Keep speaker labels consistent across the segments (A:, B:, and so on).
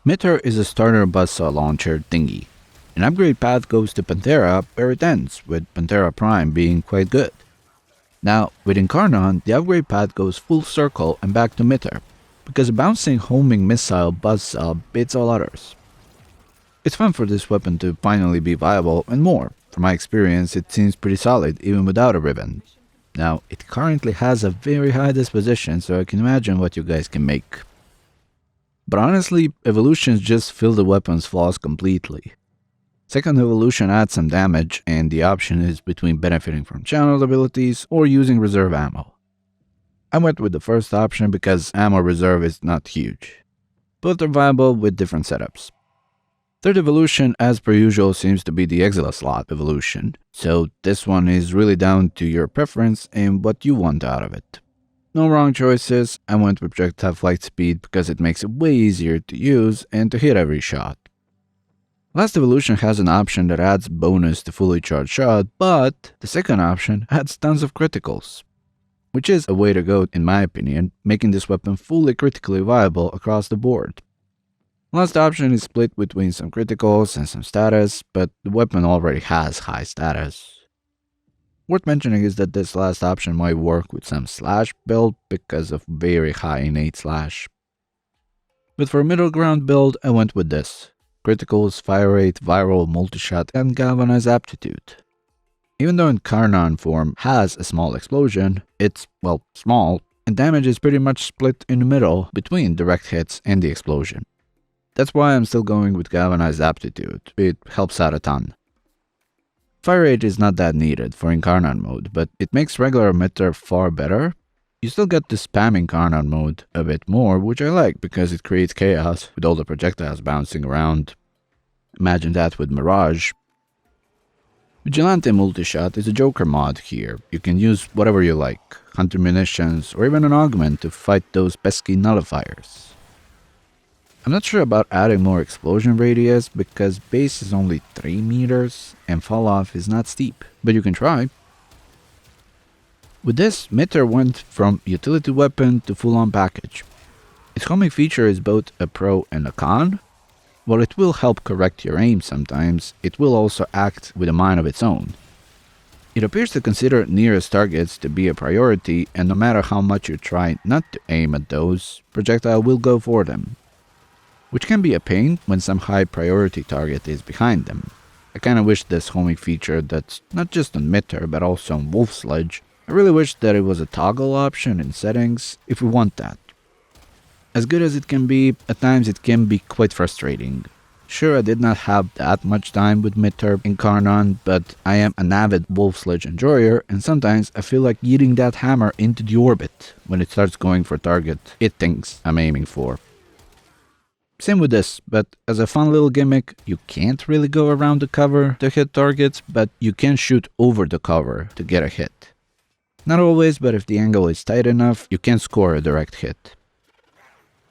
A: Mitter is a starter Buzzsaw launcher thingy. An upgrade path goes to Pantera where it ends, with Pantera Prime being quite good. Now, with Incarnon, the upgrade path goes full circle and back to Mitter, because a bouncing homing missile Buzzsaw beats all others. It's fun for this weapon to finally be viable and more. From my experience, it seems pretty solid even without a ribbon. Now, it currently has a very high disposition, so I can imagine what you guys can make. But honestly, evolutions just fill the weapon's flaws completely. Second evolution adds some damage, and the option is between benefiting from channel abilities or using reserve ammo. I went with the first option because ammo reserve is not huge. Both are viable with different setups. Third evolution, as per usual, seems to be the Exila slot evolution, so this one is really down to your preference and what you want out of it. No wrong choices. I went with projectile flight speed because it makes it way easier to use and to hit every shot. Last evolution has an option that adds bonus to fully charged shot, but the second option adds tons of criticals, which is a way to go in my opinion, making this weapon fully critically viable across the board. Last option is split between some criticals and some status, but the weapon already has high status. Worth mentioning is that this last option might work with some slash build because of very high innate slash. But for a middle ground build, I went with this. Criticals, fire rate, viral, multi-shot, and galvanized aptitude. Even though Incarnon form has a small explosion, it's, well, small, and damage is pretty much split in the middle between direct hits and the explosion. That's why I'm still going with galvanized aptitude, it helps out a ton. Fire rate is not that needed for Incarnon mode, but it makes regular emitter far better. You still get to spam Incarnon mode a bit more, which I like because it creates chaos with all the projectiles bouncing around. Imagine that with Mirage. Vigilante Multishot is a Joker mod here. You can use whatever you like, hunter munitions or even an augment to fight those pesky nullifiers. I'm not sure about adding more explosion radius because base is only 3 meters and fall off is not steep, but you can try. With this, Mitter went from utility weapon to full-on package. Its homing feature is both a pro and a con. While it will help correct your aim sometimes, it will also act with a mind of its own. It appears to consider nearest targets to be a priority, and no matter how much you try not to aim at those, projectile will go for them, which can be a pain when some high priority target is behind them. I kinda wish this homing feature that's not just on Mitter but also on Wolf Sledge. I really wish that it was a toggle option in settings if we want that. As good as it can be, at times it can be quite frustrating. Sure, I did not have that much time with Mitter Incarnon, but I am an avid Wolf Sledge enjoyer, and sometimes I feel like eating that hammer into the orbit when it starts going for target it thinks I'm aiming for. Same with this, but as a fun little gimmick, you can't really go around the cover to hit targets, but you can shoot over the cover to get a hit. Not always, but if the angle is tight enough, you can score a direct hit.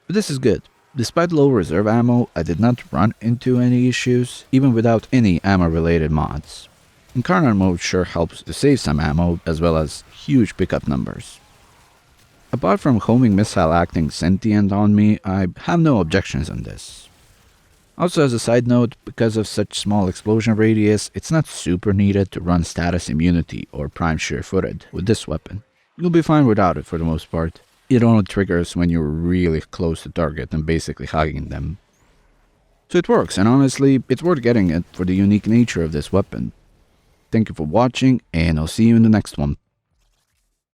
A: But this is good. Despite low reserve ammo, I did not run into any issues, even without any ammo related mods. Incarnon mode sure helps to save some ammo, as well as huge pickup numbers. Apart from homing missile acting sentient on me, I have no objections on this. Also as a side note, because of such small explosion radius, it's not super needed to run status immunity or prime sure-footed with this weapon. You'll be fine without it for the most part. It only triggers when you're really close to target and basically hugging them. So it works, and honestly, it's worth getting it for the unique nature of this weapon. Thank you for watching, and I'll see you in the next one.